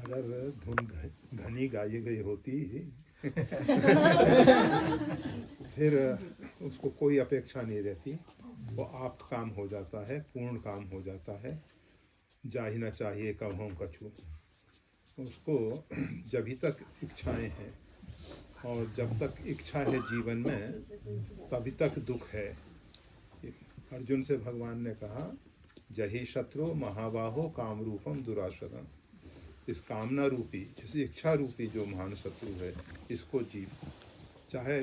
अगर धुन घनी गाई गई होती फिर उसको कोई अपेक्षा नहीं रहती, वो आप्त काम हो जाता है, पूर्ण काम हो जाता है। जा ही न चाहिए कभों कछु, उसको जब ही तक इच्छाएं हैं और जब तक इच्छा है जीवन में तभी तक दुख है। अर्जुन से भगवान ने कहा, जही शत्रु महाबाहो काम रूपम दुराशरम। इस कामना रूपी, इस इच्छा रूपी जो महान शत्रु है, इसको जीव, चाहे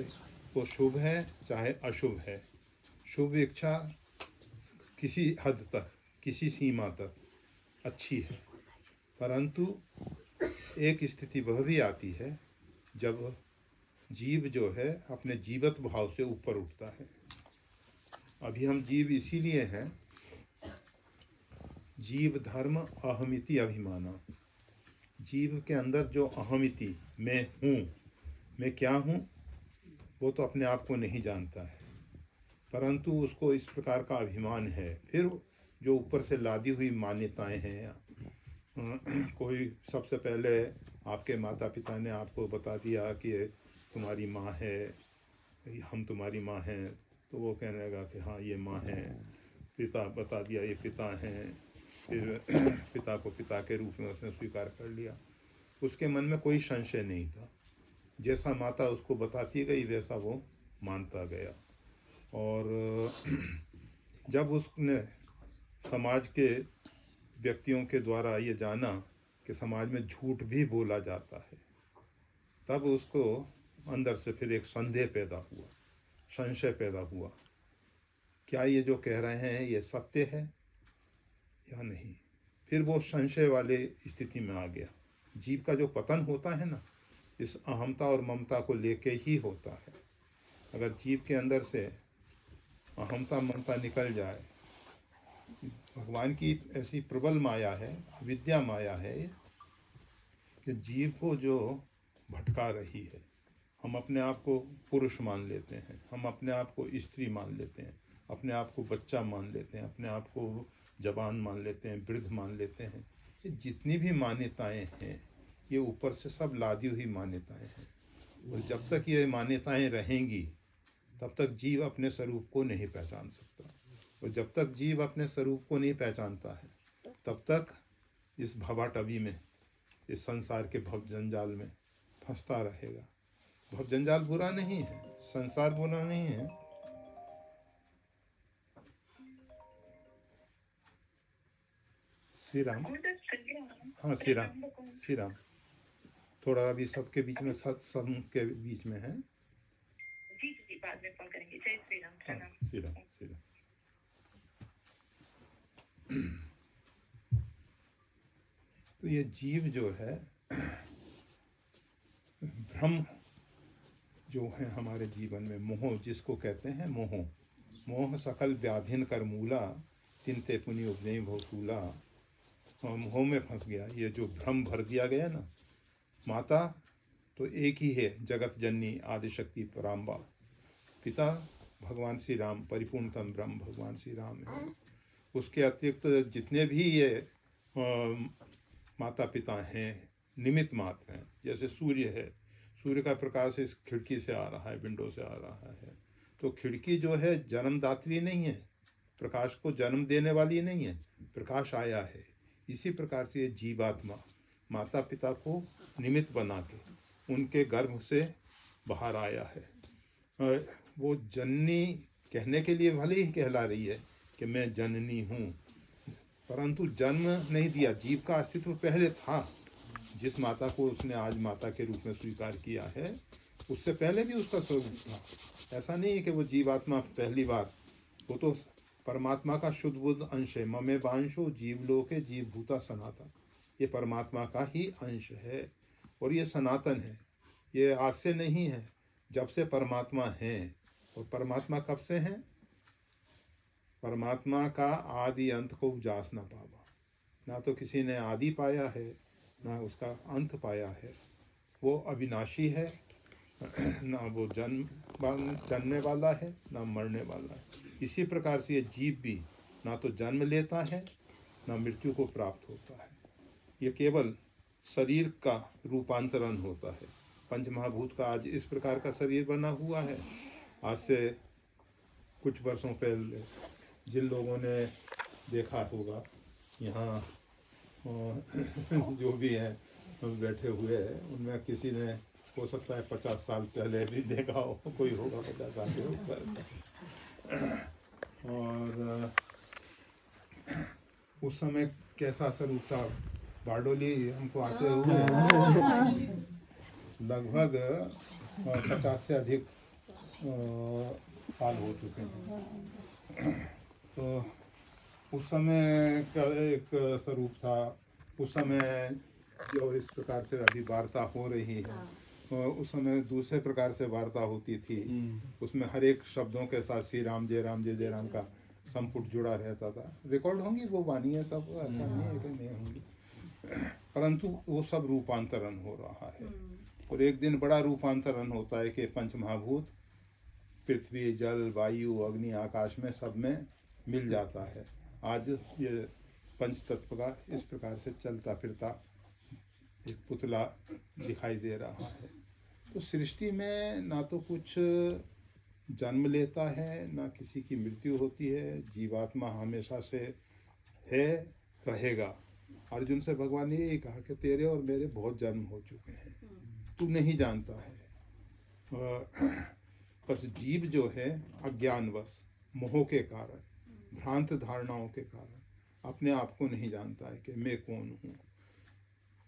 वो शुभ है चाहे अशुभ है। शुभ इच्छा किसी हद तक, किसी सीमा तक अच्छी है, परंतु एक स्थिति वह भी आती है जब जीव जो है अपने जीवत भाव से ऊपर उठता है। अभी हम जीव इसीलिए हैं, जीव धर्म अहमिति अभिमाना। जीव के अंदर जो अहमिति, मैं हूँ, मैं क्या हूँ, वो तो अपने आप को नहीं जानता है, परंतु उसको इस प्रकार का अभिमान है। फिर जो ऊपर से लादी हुई मान्यताएं हैं, कोई सबसे पहले आपके माता पिता ने आपको बता दिया कि तुम्हारी माँ है, हम तुम्हारी माँ हैं, तो वो कहने लगा कि हाँ ये माँ है। पिता बता दिया ये पिता हैं, फिर पिता को पिता के रूप में उसने स्वीकार कर लिया। उसके मन में कोई संशय नहीं था, जैसा माता उसको बताती गई वैसा वो मानता गया। और जब उसने समाज के व्यक्तियों के द्वारा ये जाना कि समाज में झूठ भी बोला जाता है, तब उसको अंदर से फिर एक संदेह पैदा हुआ, संशय पैदा हुआ, क्या ये जो कह रहे हैं ये सत्य है या नहीं। फिर वो संशय वाले स्थिति में आ गया। जीव का जो पतन होता है ना, इस अहमता और ममता को लेके ही होता है। अगर जीव के अंदर से अहमता ममता निकल जाए, भगवान की ऐसी प्रबल माया है, विद्या माया है कि जीव को जो भटका रही है। हम अपने आप को पुरुष मान लेते हैं, हम अपने आप को स्त्री मान लेते हैं, अपने आप को बच्चा मान लेते हैं, अपने आप को जवान मान लेते हैं, वृद्ध मान लेते हैं। ये जितनी भी मान्यताएं हैं, ये ऊपर से सब लादी हुई मान्यताएं हैं। और जब तक ये मान्यताएं रहेंगी तब तक जीव अपने स्वरूप को नहीं पहचान सकता। और जब तक जीव अपने स्वरूप को नहीं पहचानता है तब तक इस भवाटवी में, इस संसार के भव जंजाल में फंसता रहेगा। भव जंजाल बुरा नहीं है, संसार बुरा नहीं है। श्री राम, हाँ श्री राम, श्री राम। थोड़ा अभी सबके बीच में, सत्संग के बीच में है। जी जी, बाद में कॉल करेंगे। जय श्री राम। प्रणाम। श्री राम, श्री राम। तो ये जीव जो है, भ्रम जो है हमारे जीवन में, मोह जिसको कहते हैं, मोह सकल व्याधिन कर मूला, तिनते पुनि उपजई भोसूला। मोह में फंस गया, ये जो भ्रम भर दिया गया ना। माता तो एक ही है, जगत जननी आदिशक्ति पराम्बा। पिता भगवान श्री राम, परिपूर्णतम ब्रह्म भगवान श्री राम है। उसके अतिरिक्त जितने भी ये माता पिता हैं, निमित्त मात्र हैं। जैसे सूर्य है, सूर्य का प्रकाश इस खिड़की से आ रहा है, विंडो से आ रहा है, तो खिड़की जो है जन्मदात्री नहीं है, प्रकाश को जन्म देने वाली नहीं है, प्रकाश आया है। इसी प्रकार से ये जीवात्मा माता पिता को निमित्त बना के उनके गर्भ से बाहर आया है। वो जननी कहने के लिए भले ही कहला रही है कि मैं जननी हूँ, परंतु जन्म नहीं दिया। जीव का अस्तित्व पहले था। जिस माता को उसने आज माता के रूप में स्वीकार किया है, उससे पहले भी उसका स्वरूप था। ऐसा नहीं है कि वो जीवात्मा पहली बार, वो तो परमात्मा का शुद्ध बुद्ध अंश है। ममे वांशो जीवलोके जीव भूता सनातन, ये परमात्मा का ही अंश है और ये सनातन है। ये आज से नहीं है, जब से परमात्मा है। और परमात्मा कब से हैं? परमात्मा का आदि अंत को जास न पावा। ना तो किसी ने आदि पाया है, ना उसका अंत पाया है। वो अविनाशी है, ना वो जन्मने वाला है, ना मरने वाला है। इसी प्रकार से ये जीव भी ना तो जन्म लेता है, ना मृत्यु को प्राप्त होता है। ये केवल शरीर का रूपांतरण होता है। पंच महाभूत का आज इस प्रकार का शरीर बना हुआ है। आज से कुछ वर्षों पहले जिन लोगों ने देखा होगा यहाँ जो भी हैं बैठे हुए हैं, उनमें किसी ने हो सकता है 50 साल पहले भी देखा हो, कोई होगा 50 साल के ऊपर। और उस समय कैसा स्वरूप था, बारडोली हमको आते हुए लगभग 50 से अधिक साल हो चुके हैं। तो उस समय का एक स्वरूप था। उस समय जो इस प्रकार से अभी वार्ता हो रही है, उस समय दूसरे प्रकार से वार्ता होती थी। उसमें हर एक शब्दों के साथ श्री राम जय राम का संपुट जुड़ा रहता था। रिकॉर्ड होंगी वो वाणियाँ सब, ऐसा नहीं है कि नहीं होंगी, परंतु वो सब रूपांतरण हो रहा है। और एक दिन बड़ा रूपांतरण होता है कि पंच महाभूत पृथ्वी जल वायु अग्नि आकाश में सब में मिल जाता है। आज ये पंच तत्व का इस प्रकार से चलता फिरता एक पुतला दिखाई दे रहा है। तो सृष्टि में ना तो कुछ जन्म लेता है, ना किसी की मृत्यु होती है। जीवात्मा हमेशा से है, रहेगा। अर्जुन से भगवान ने यही कहा कि तेरे और मेरे बहुत जन्म हो चुके हैं, तू नहीं जानता है। बस जीव जो है अज्ञानवश मोह के कारण, भ्रांत धारणाओं के कारण अपने आप को नहीं जानता है कि मैं कौन हूँ।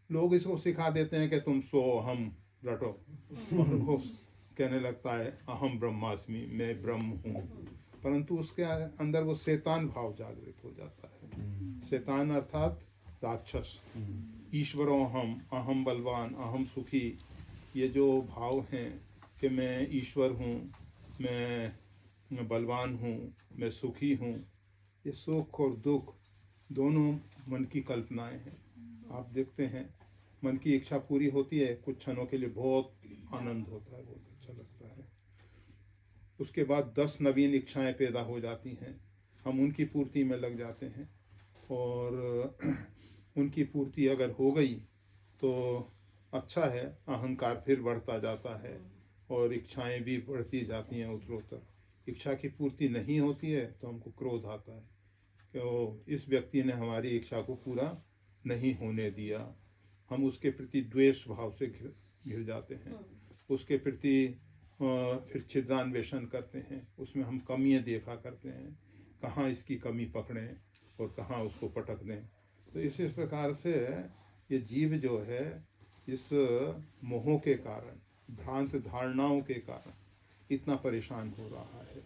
लोग इसको सिखा देते हैं कि तुम सो अहम रटो, और वो कहने लगता है अहम ब्रह्मास्मि, मैं ब्रह्म हूँ। परंतु उसके अंदर वो शैतान भाव जागृत हो जाता है। शैतान अर्थात राक्षस। ईश्वरों हम, अहम बलवान, अहम सुखी, ये जो भाव हैं कि मैं ईश्वर हूँ, मैं बलवान हूँ, मैं सुखी हूँ, ये सुख और दुख दोनों मन की कल्पनाएं हैं। आप देखते हैं मन की इच्छा पूरी होती है, कुछ क्षणों के लिए बहुत आनंद होता है, बहुत अच्छा लगता है। उसके बाद 10 नवीन इच्छाएं पैदा हो जाती हैं, हम उनकी पूर्ति में लग जाते हैं। और उनकी पूर्ति अगर हो गई तो अच्छा है, अहंकार फिर बढ़ता जाता है और इच्छाएं भी बढ़ती जाती हैं उत्तरोत्तर। इच्छा की पूर्ति नहीं होती है तो हमको क्रोध आता है कि वो इस व्यक्ति ने हमारी इच्छा को पूरा नहीं होने दिया। हम उसके प्रति द्वेष भाव से घिर जाते हैं, उसके प्रति फिर छिद्रान्वेषण करते हैं, उसमें हम कमियां देखा करते हैं, कहाँ इसकी कमी पकड़ें और कहाँ उसको पटक दें। तो इस प्रकार से ये जीव जो है इस मोह के कारण, भ्रांत धारणाओं के कारण इतना परेशान हो रहा है।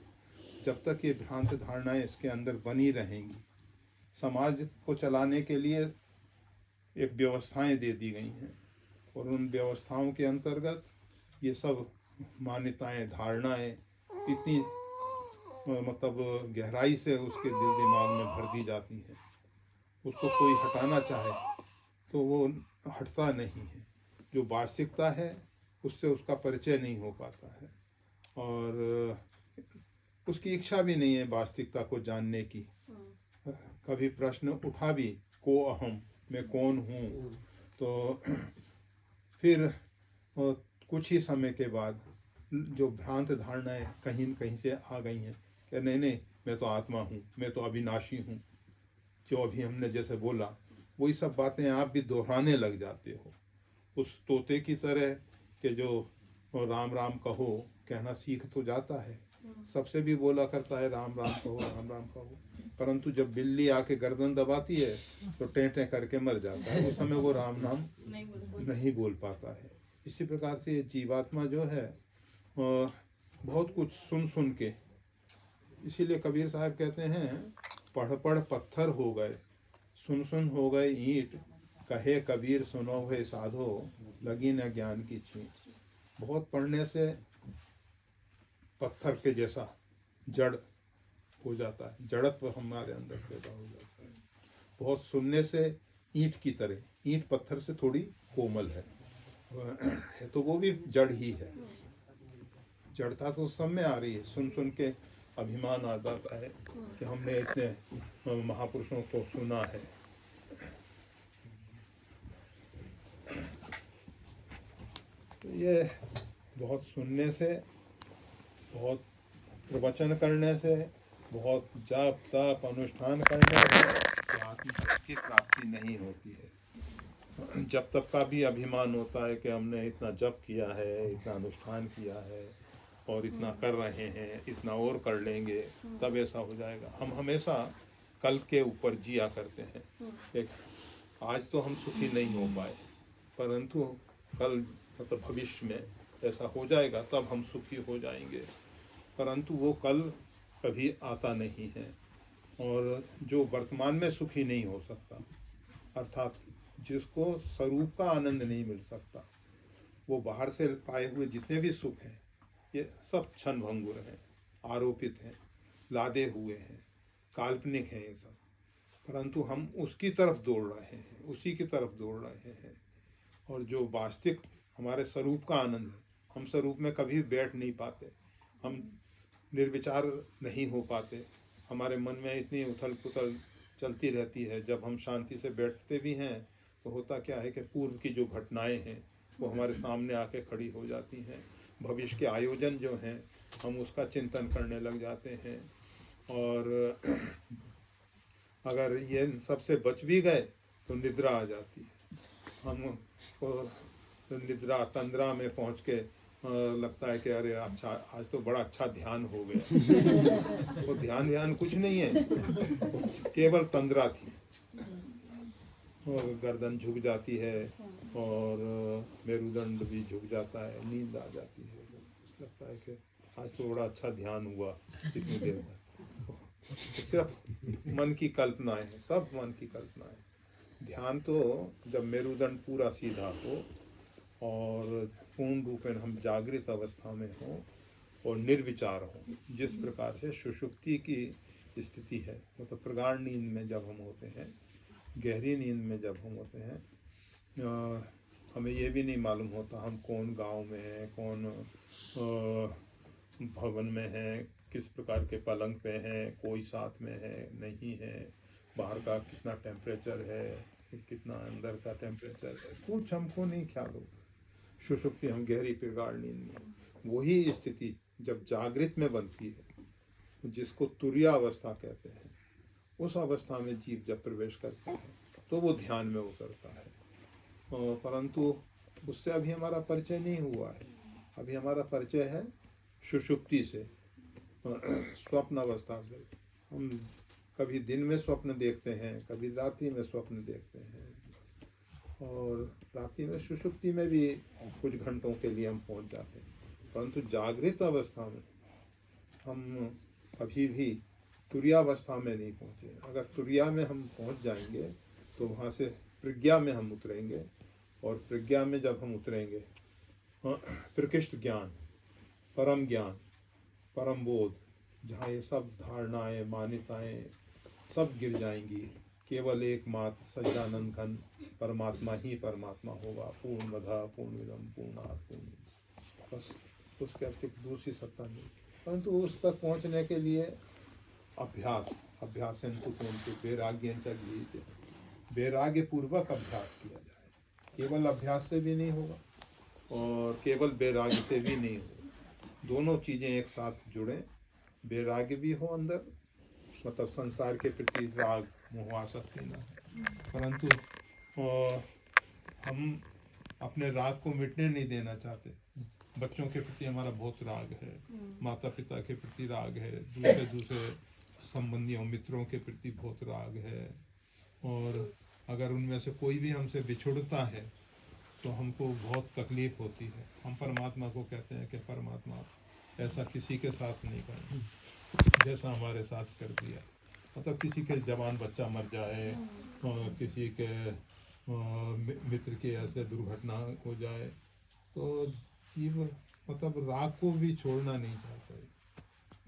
जब तक ये भ्रांत धारणाएं इसके अंदर बनी रहेंगी, समाज को चलाने के लिए एक व्यवस्थाएं दे दी गई हैं और उन व्यवस्थाओं के अंतर्गत ये सब मान्यताएं, धारणाएं इतनी मतलब गहराई से उसके दिल दिमाग में भर दी जाती हैं, उसको कोई हटाना चाहे तो वो हटता नहीं है। जो वास्तविकता है उससे उसका परिचय नहीं हो पाता है और उसकी इच्छा भी नहीं है वास्तविकता को जानने की। कभी प्रश्न उठा भी, को अहम, मैं कौन हूँ, तो फिर कुछ ही समय के बाद जो भ्रांत धारणाएं कहीं कहीं से आ गई हैं कि नहीं मैं तो आत्मा हूँ, मैं तो अविनाशी हूँ, जो अभी हमने जैसे बोला वही सब बातें आप भी दोहराने लग जाते हो। उस तोते की तरह कि जो राम राम कहो कहना सीख तो जाता है, सबसे भी बोला करता है राम राम कहो, राम राम कहो, परंतु जब बिल्ली आके गर्दन दबाती है तो टें करके मर जाता है, उस समय वो राम नाम नहीं बोल पाता है। इसी प्रकार से ये जीवात्मा जो है बहुत कुछ सुन के, इसीलिए कबीर साहब कहते हैं पढ़ पढ़ पत्थर हो गए, सुन हो गए ईंट, कहे कबीर सुनो भय साधो, लगी न ज्ञान की छींट। बहुत पढ़ने से पत्थर के जैसा जड़ हो जाता है, जड़त्व हमारे अंदर पैदा हो जाता है। बहुत सुनने से ईंट की तरह, ईंट पत्थर से थोड़ी कोमल है तो वो भी जड़ ही है। जड़ता तो सब में आ रही है, सुन के अभिमान आ जाता है कि हमने इतने महापुरुषों को सुना है। ये बहुत सुनने से, बहुत प्रवचन करने से, बहुत जप तप अनुष्ठान करने से आत्म की प्राप्ति नहीं होती है। जब तक का भी अभिमान होता है कि हमने इतना जप किया है, इतना अनुष्ठान किया है और इतना कर रहे हैं, इतना और कर लेंगे तब ऐसा हो जाएगा। हम हमेशा कल के ऊपर जिया करते हैं। एक आज तो हम सुखी नहीं हो पाए, परंतु कल मतलब भविष्य में ऐसा हो जाएगा तब हम सुखी हो जाएंगे, परंतु वो कल कभी आता नहीं है। और जो वर्तमान में सुखी नहीं हो सकता, अर्थात जिसको स्वरूप का आनंद नहीं मिल सकता, वो बाहर से पाए हुए जितने भी सुख हैं ये सब क्षण भंगुर हैं, आरोपित हैं, लादे हुए हैं, काल्पनिक हैं ये सब। परंतु हम उसकी तरफ दौड़ रहे हैं, उसी की तरफ दौड़ रहे हैं। और जो वास्तविक हमारे स्वरूप का आनंद है, हम स्वरूप में कभी बैठ नहीं पाते, हम निर्विचार नहीं हो पाते, हमारे मन में इतनी उथल पुथल चलती रहती है। जब हम शांति से बैठते भी हैं तो होता क्या है कि पूर्व की जो घटनाएं हैं वो हमारे सामने आके खड़ी हो जाती हैं। भविष्य के आयोजन जो हैं हम उसका चिंतन करने लग जाते हैं। और अगर ये इन सबसे बच भी गए तो निद्रा आ जाती है। हम को निद्रा तंद्रा में पहुंच के लगता है कि अरे अच्छा आज तो बड़ा अच्छा ध्यान हो गया। वो ध्यान कुछ नहीं है, केवल तंद्रा थी। और गर्दन झुक जाती है और मेरुदंड भी झुक जाता है, नींद आ जाती है। लगता है कि आज तो बड़ा अच्छा ध्यान हुआ इतनी देर तक। सिर्फ मन की कल्पनाएं हैं, सब मन की कल्पनाएं। ध्यान तो जब मेरुदंड पूरा सीधा हो और पूर्ण रूप में हम जागृत अवस्था में हों और निर्विचार हों, जिस प्रकार से सुषुप्ति की स्थिति है, मतलब प्रगाढ़ नींद में जब हम होते हैं, गहरी नींद में जब हम होते हैं, हमें ये भी नहीं मालूम होता हम कौन गांव में हैं, कौन भवन में हैं, किस प्रकार के पलंग पे हैं, कोई साथ में है नहीं है, बाहर का कितना टेम्परेचर है, कितना अंदर का टेम्परेचर है, कुछ हमको नहीं ख्याल होता। सुषुप्ति हम गहरी प्रगाढ़ नींद में, वही स्थिति जब जागृत में बनती है जिसको तुर्या अवस्था कहते हैं, उस अवस्था में जीव जब प्रवेश करता है तो वो ध्यान में उतरता है। परंतु उससे अभी हमारा परिचय नहीं हुआ है। अभी हमारा परिचय है सुषुप्ति से, स्वप्न अवस्था से। हम कभी दिन में स्वप्न देखते हैं, कभी रात्रि में स्वप्न देखते हैं बस। और रात्रि में सुषुप्ति में भी कुछ घंटों के लिए हम पहुंच जाते हैं, परंतु जागृत अवस्था में हम अभी भी तुर्यावस्था में नहीं पहुँचे। अगर तुर्या में हम पहुँच जाएंगे तो वहाँ से प्रज्ञा में हम उतरेंगे, और प्रज्ञा में जब हम उतरेंगे प्रकृष्ट ज्ञान, परम ज्ञान, परम बोध, जहाँ ये सब धारणाएं मान्यताएं सब गिर जाएंगी। केवल एकमात्र सच्चिदानंद घन परमात्मा ही परमात्मा होगा। पूर्णमदः पूर्णमिदं पूर्णात् पूर्णमुदच्यते, बस उसके अतिरिक्त दूसरी सत्ता नहीं। परंतु उस तक पहुँचने के लिए अभ्यासेन कुतोऽन्ते वैराग्येन च गृह्यते, वैराग्य पूर्वक अभ्यास किया जाए। केवल अभ्यास से भी नहीं होगा और केवल वैराग्य से भी नहीं होगा। दोनों चीज़ें एक साथ जुड़ें, वैराग्य भी हो अंदर, मतलब संसार के प्रति राग मोह आसक्ति न हो, परंतु हम अपने राग को मिटने नहीं देना चाहते। बच्चों के प्रति हमारा बहुत राग है, माता पिता के प्रति राग है, दूसरे संबंधियों मित्रों के प्रति बहुत राग है। और अगर उनमें से कोई भी हमसे बिछुड़ता है तो हमको बहुत तकलीफ होती है। हम परमात्मा को कहते हैं कि परमात्मा ऐसा किसी के साथ नहीं करना जैसा हमारे साथ कर दिया। मतलब किसी के जवान बच्चा मर जाए, किसी के मित्र की ऐसे दुर्घटना हो जाए तो जीव मतलब राग को भी छोड़ना नहीं चाहता है,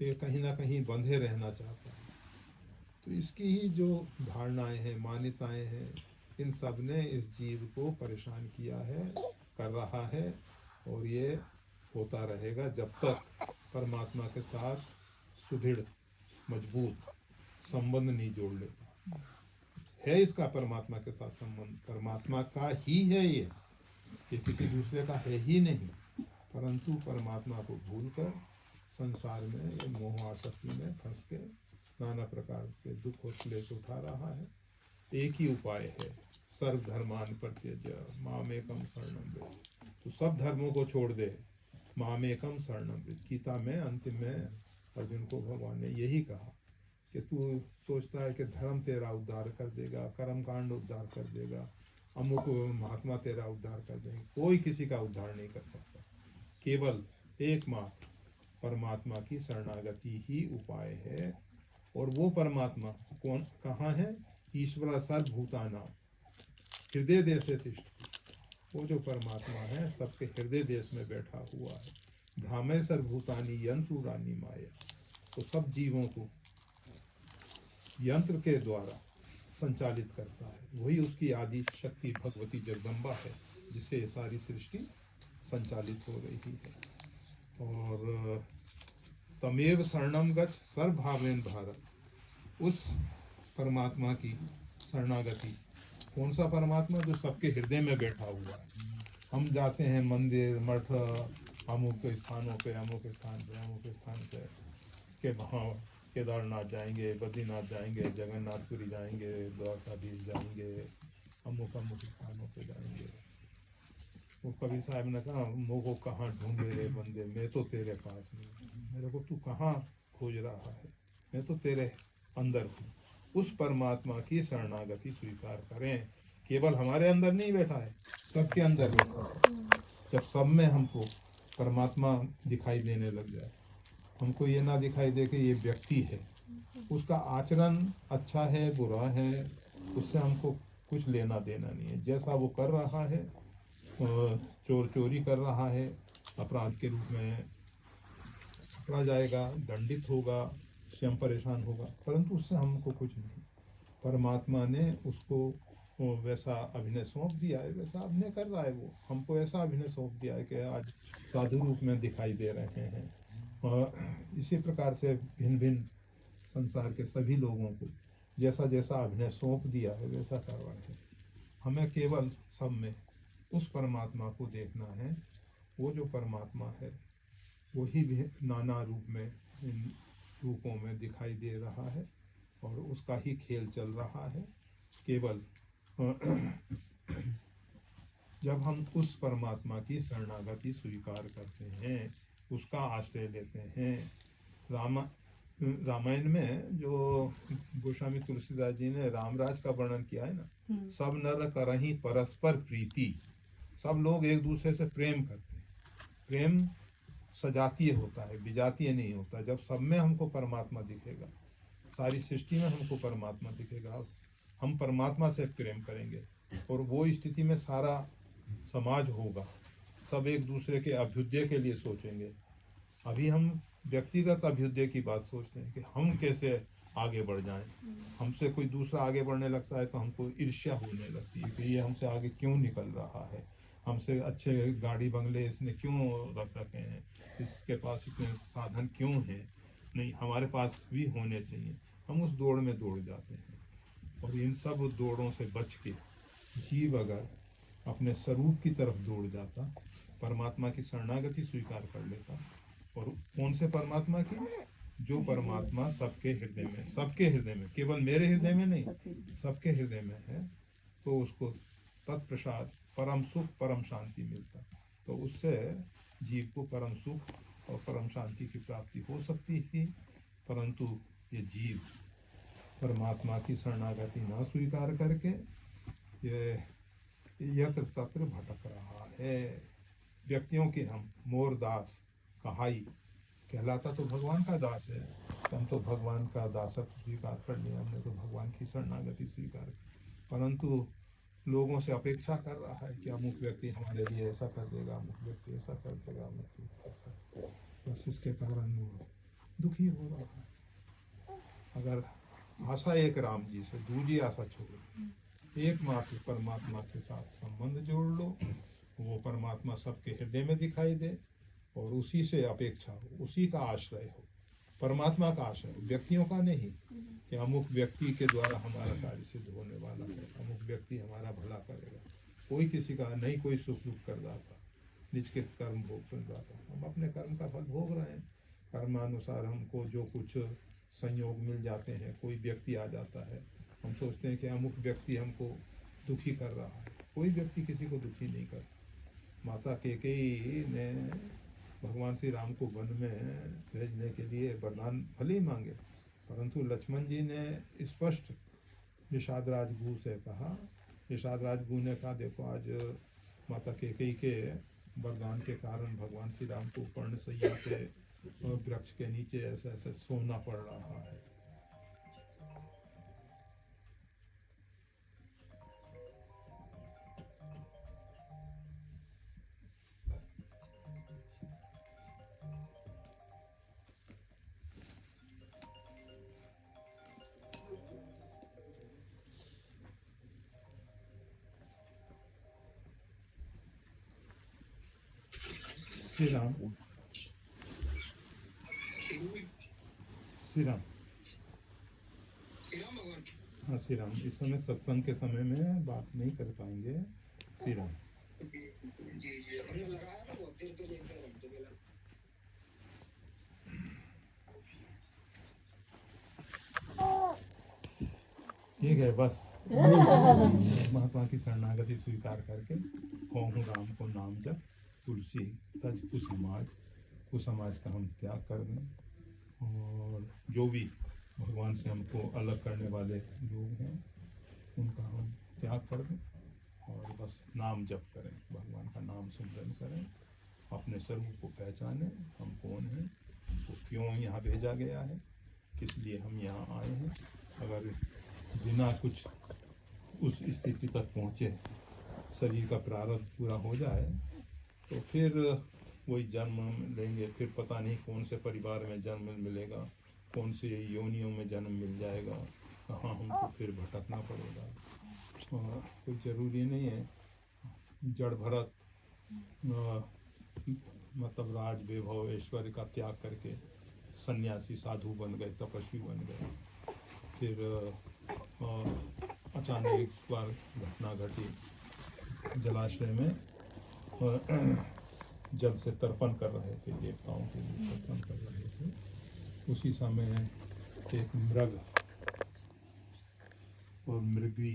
ये कहीं ना कहीं बंधे रहना चाहता है। तो इसकी ही जो धारणाएं हैं, मान्यताएं हैं, इन सब ने इस जीव को परेशान किया है, कर रहा है, और ये होता रहेगा जब तक परमात्मा के साथ सुदृढ़ मजबूत संबंध नहीं जोड़ लेता है। इसका परमात्मा के साथ संबंध परमात्मा का ही है ये, ये किसी दूसरे का है ही नहीं, परंतु परमात्मा को भूलकर संसार में ये मोह आसक्ति में फंस के नाना प्रकार के दुख और क्लेश उठा रहा है। एक ही उपाय है, सर्वधर्मान परित्यज्य मामेकम शरणं व्रज। तो सब धर्मों को छोड़ दे, मामेकम शरणं व्रज। गीता में अंतिम में अर्जुन को भगवान ने यही कहा कि तू सोचता है कि धर्म तेरा उद्धार कर देगा, कर्म कांड उद्धार कर देगा, अमुक महात्मा तेरा उद्धार कर देंगे। कोई किसी का उद्धार नहीं कर सकता, केवल एकमात्र परमात्मा की शरणागति ही उपाय है। और वो परमात्मा कौन, कहाँ है? ईश्वर सर्वभूतानां हृदय देशे तिष्ठति। वो जो परमात्मा है सबके हृदय देश में बैठा हुआ है। भ्रामे सर्वभूतानि यंत्रूरानि माया। तो सब जीवों को यंत्र के द्वारा संचालित करता है। वही उसकी आदि शक्ति भगवती जगदम्बा है, जिससे ये सारी सृष्टि संचालित हो रही है। और तमेव शरणम गच्छ सर्वभावेन भारत। उस परमात्मा की शरणागति। कौन सा परमात्मा? जो सबके हृदय में बैठा हुआ है। हम जाते हैं मंदिर मठ अमुक स्थानों पे, अमुक स्थान पे के वहाँ केदारनाथ जाएंगे, बद्रीनाथ जाएंगे, जगन्नाथपुरी जाएंगे, द्वारकाधीश जाएंगे, अमुक स्थानों पे जाएंगे। वो कबीर साहब ने कहा, मोको कहाँ ढूंढे रे बंदे, मैं तो तेरे पास नहीं। मेरे को तू कहाँ खोज रहा है? मैं तो तेरे अंदर हूँ। उस परमात्मा की शरणागति स्वीकार करें। केवल हमारे अंदर नहीं बैठा है, सबके अंदर बैठा है। जब सब में हमको परमात्मा दिखाई देने लग जाए, हमको ये ना दिखाई दे कि ये व्यक्ति है, उसका आचरण अच्छा है बुरा है, उससे हमको कुछ लेना देना नहीं है। जैसा वो कर रहा है, चोरी कर रहा है, अपराध के रूप में पकड़ा जाएगा, दंडित होगा, स्वयं परेशान होगा, परंतु उससे हमको कुछ नहीं। परमात्मा ने उसको वैसा अभिनय सौंप दिया है, वैसा अभिनय कर रहा है। वो हमको ऐसा अभिनय सौंप दिया है कि आज साधु रूप में दिखाई दे रहे हैं। और इसी प्रकार से भिन्न भिन्न संसार के सभी लोगों को जैसा जैसा अभिनय सौंप दिया है वैसा कर रहे हैं। हमें केवल सब में उस परमात्मा को देखना है। वो जो परमात्मा है वही भी नाना रूप में, इन रूपों में दिखाई दे रहा है और उसका ही खेल चल रहा है। केवल जब हम उस परमात्मा की शरणागति स्वीकार करते हैं, उसका आश्रय लेते हैं। रामायण में जो गोस्वामी तुलसीदास जी ने रामराज का वर्णन किया है ना, सब नर करहीं परस्पर प्रीति। सब लोग एक दूसरे से प्रेम करते हैं। प्रेम सजातीय होता है, विजातीय नहीं होता। जब सब में हमको परमात्मा दिखेगा, सारी सृष्टि में हमको परमात्मा दिखेगा, हम परमात्मा से प्रेम करेंगे और वो स्थिति में सारा समाज होगा। सब एक दूसरे के अभ्युदय के लिए सोचेंगे। अभी हम व्यक्तिगत अभ्युदय की बात सोचते हैं कि हम कैसे आगे बढ़ जाएं। हमसे कोई दूसरा आगे बढ़ने लगता है तो हमको ईर्ष्या होने लगती है कि ये हमसे आगे क्यों निकल रहा है, हमसे अच्छे गाड़ी बंगले इसने क्यों रख रखे हैं, इसके पास इतने साधन क्यों हैं, नहीं हमारे पास भी होने चाहिए। हम उस दौड़ में दौड़ जाते हैं। और इन सब दौड़ों से बच के जीव अगर अपने स्वरूप की तरफ दौड़ जाता, परमात्मा की शरणागति स्वीकार कर लेता। और कौन से परमात्मा की? जो परमात्मा सबके हृदय में, केवल मेरे हृदय में नहीं, सबके हृदय में है, तो उसको तत्प्रसाद परम सुख परम शांति मिलता। तो उससे जीव को परम सुख और परम शांति की प्राप्ति हो सकती थी। परंतु ये जीव परमात्मा की शरणागति ना स्वीकार करके ये यत्र तत्र भटक रहा है। व्यक्तियों के हम मोर दास कहाई, कहलाता तो भगवान का दास है, हम तो भगवान का दासत्व स्वीकार कर लिया, हमने तो भगवान की शरणागति स्वीकार की। परंतु लोगों से अपेक्षा कर रहा है कि अमुक व्यक्ति हमारे लिए ऐसा कर देगा, अमुक व्यक्ति ऐसा कर देगा, अमुक व्यक्ति ऐसा। बस इसके कारण वो दुखी हो रहा है। अगर आशा एक राम जी से, दूसरी आशा छोड़ो, एकमात्र परमात्मा के साथ संबंध जोड़ लो। वो परमात्मा सबके हृदय में दिखाई दे और उसी से अपेक्षा हो, उसी का आश्रय हो, परमात्मा का आश्रय, व्यक्तियों का नहीं कि अमुक व्यक्ति के द्वारा हमारा कार्य सिद्ध होने वाला है, अमुक व्यक्ति हमारा भला करेगा। कोई किसी का नहीं, कोई सुख दुख कर रहा था, निज के कर्म भोग सुन रहा था। हम अपने कर्म का फल भोग रहे हैं। कर्मानुसार हमको जो कुछ संयोग मिल जाते हैं, कोई व्यक्ति आ जाता है, हम सोचते हैं कि अमुक व्यक्ति हमको दुखी कर रहा है। कोई व्यक्ति किसी को दुखी नहीं करता। माता कैकेयी ने भगवान श्री राम को वन में भेजने के लिए वरदान भले ही मांगे, परंतु लक्ष्मण जी ने स्पष्ट निषाद राजगु से कहा। निषाद राजगु ने कहा, देखो आज माता कैकेयी के वरदान के कारण भगवान श्री राम को पर्णशैया पे वृक्ष के नीचे ऐसे ऐसे सोना पड़ रहा है। श्री राम, श्री राम, हाँ श्री राम। इस समय सत्संग के समय में बात नहीं कर पाएंगे। श्री राम। ठीक है, बस महात्मा की शरणागति स्वीकार करके कहूँ राम को नाम जप, तुलसी तज कुसमाज का हम त्याग कर दें, और जो भी भगवान से हमको अलग करने वाले लोग हैं उनका हम त्याग कर दें, और बस नाम जप करें, भगवान का नाम सिमरन करें, अपने स्वरूप को पहचानें, हम कौन हैं, तो क्यों यहाँ भेजा गया है, किस लिए हम यहाँ आए हैं। अगर बिना कुछ उस स्थिति तक पहुँचे शरीर का प्रारब्ध पूरा हो जाए तो फिर वही जन्म लेंगे, फिर पता नहीं कौन से परिवार में जन्म मिलेगा, कौन सी योनियों में जन्म मिल जाएगा, कहाँ हमको फिर भटकना पड़ेगा। कोई ज़रूरी नहीं है जड़ भरत मतलब राज वैभव ऐश्वर्य का त्याग करके सन्यासी साधु बन गए, तपस्वी बन गए। फिर अचानक एक बार घटना घटी, जलाशय में जल से तर्पण कर रहे थे, देवताओं के लिए तर्पण कर रहे थे। उसी समय एक मृग और मृगी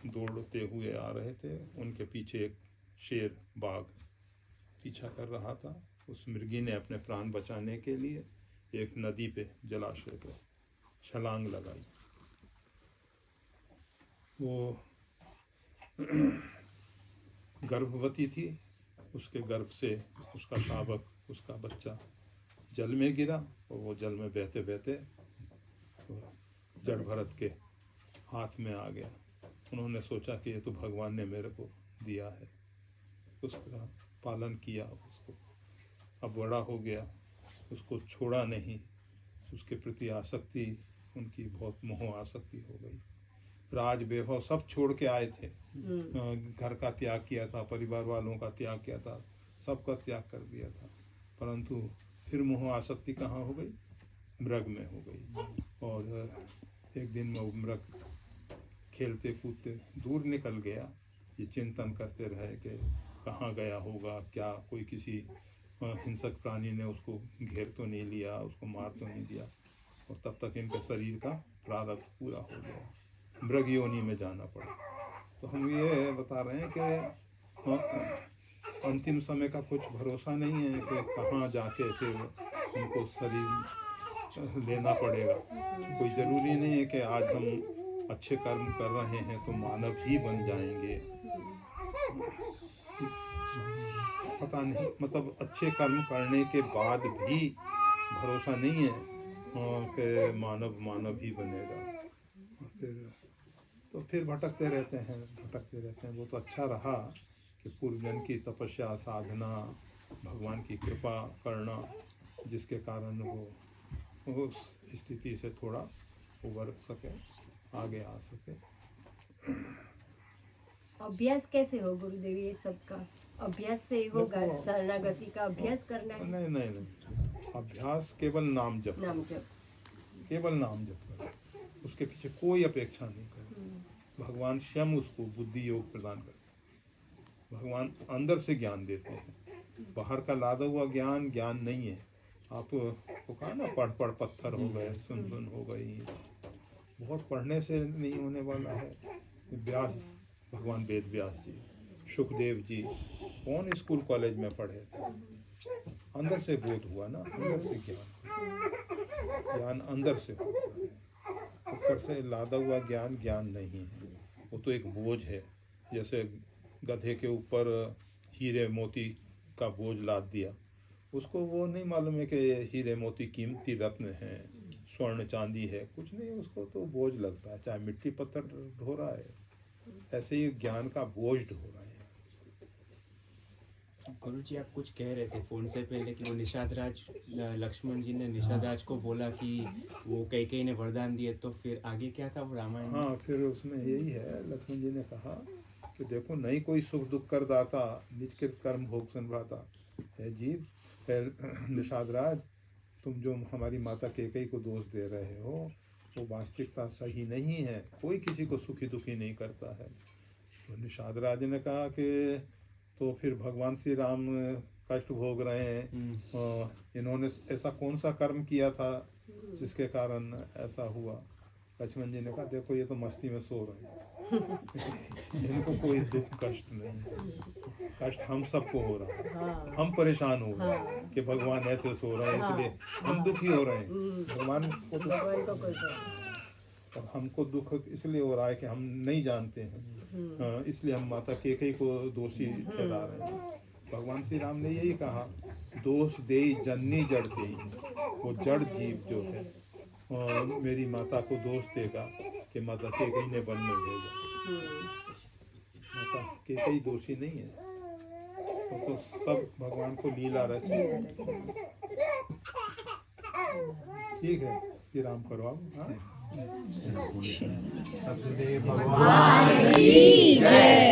दौड़ते हुए आ रहे थे। उनके पीछे एक शेर बाघ पीछा कर रहा था। उस मृगी ने अपने प्राण बचाने के लिए एक नदी पे, जलाशय पे छलांग लगाई। वो गर्भवती थी, उसके गर्भ से उसका शावक, उसका बच्चा जल में गिरा, और वो जल में बहते बहते जड़ भरत के हाथ में आ गया। उन्होंने सोचा कि ये तो भगवान ने मेरे को दिया है, उसका पालन किया, उसको अब बड़ा हो गया, उसको छोड़ा नहीं, उसके प्रति आसक्ति, उनकी बहुत मोह आसक्ति हो गई। राज वैभव सब छोड़ के आए थे, घर का त्याग किया था, परिवार वालों का त्याग किया था, सबका त्याग कर दिया था, परंतु फिर मोह आसक्ति कहाँ हो गई, मृग में हो गई। और एक दिन में वो मृग खेलते कूदते दूर निकल गया। ये चिंतन करते रहे कि कहाँ गया होगा, क्या कोई किसी हिंसक प्राणी ने उसको घेर तो नहीं लिया, उसको मार तो नहीं दिया। और तब तक इनके शरीर का प्रारब्ध पूरा हो गया, मृग योनि में जाना पड़ा। तो हम ये बता रहे हैं कि अंतिम समय का कुछ भरोसा नहीं है कि कहाँ जाके फिर उनको शरीर लेना पड़ेगा। कोई ज़रूरी नहीं है कि आज हम अच्छे कर्म कर रहे हैं तो मानव ही बन जाएंगे, पता नहीं, मतलब अच्छे कर्म करने के बाद भी भरोसा नहीं है कि मानव ही बनेगा। फिर भटकते रहते हैं। वो तो अच्छा रहा कि पूर्वजन्म की तपस्या, साधना, भगवान की कृपा करना, जिसके कारण वो उस स्थिति से थोड़ा उबर सके, आगे आ सके। अभ्यास कैसे हो गुरुदेव, ये सब का अभ्यास से होगा? शरणागति का अभ्यास करना है? नहीं, अभ्यास केवल नाम जप, केवल नाम जप करें, उसके पीछे कोई अपेक्षा नहीं करें। भगवान स्वयं उसको बुद्धि योग प्रदान करते, भगवान अंदर से ज्ञान देते हैं। बाहर का लादा हुआ ज्ञान ज्ञान नहीं है। आप को कहा ना पढ़ पढ़ पत्थर हो गए, सुन सुन हो गई। बहुत पढ़ने से नहीं होने वाला है। व्यास भगवान वेद व्यास जी, सुखदेव जी कौन स्कूल कॉलेज में पढ़े थे? अंदर से बोध हुआ ना, अंदर से ज्ञान अंदर से होता है। ऊपर से लादा हुआ ज्ञान ज्ञान नहीं है, वो तो एक बोझ है। जैसे गधे के ऊपर हीरे मोती का बोझ लाद दिया, उसको वो नहीं मालूम है कि हीरे मोती कीमती रत्न हैं, स्वर्ण चांदी है, कुछ नहीं, उसको तो बोझ लगता है, चाहे मिट्टी पत्थर ढो रहा है। ऐसे ही ज्ञान का बोझ ढो रहा है। गुरु जी आप कुछ कह रहे थे फोन से पहले कि वो निषाद राज, लक्ष्मण जी ने निषाद राज को बोला कि वो कैकेयी ने वरदान दिए, तो फिर आगे क्या था वो रामायण में? हाँ, फिर उसमें यही है, लक्ष्मण जी ने कहा कि देखो नहीं कोई सुख दुख कर दाता, निज कृत कर्म भोग संभ्राता है जीव। निषाद राज, तुम जो हमारी माता कैकेयी को दोष दे रहे हो वो वास्तविकता सही नहीं है। कोई किसी को सुखी दुखी नहीं करता है। तो निषाद राज ने कहा कि तो फिर भगवान श्री राम कष्ट भोग रहे हैं, इन्होंने ऐसा कौन सा कर्म किया था जिसके कारण ऐसा हुआ? लक्ष्मण जी ने कहा देखो ये तो मस्ती में सो रहे हैं। इनको कोई दुख कष्ट नहीं है। कष्ट हम सबको हो रहा है। हम परेशान हो रहे हैं कि भगवान ऐसे सो रहे हैं, इसलिए हम दुखी हो रहे हैं। भगवान को तो हमको दुख इसलिए हो रहा है कि हम नहीं जानते हैं। इसलिए हम माता कैकेयी को दोषी ठहरा रहे हैं। भगवान श्री राम ने यही कहा, दोष दे जननी जड़ दे। वो जड़ जीव जो है मेरी माता को दोष देगा कि माता कैकेयी ने वन में भेजा। माता कैकेयी दोषी नहीं है, तो सब भगवान को लीला रची। ठीक है, श्री राम करो आप। हाँ? सतगुरुदेव भगवान की जय।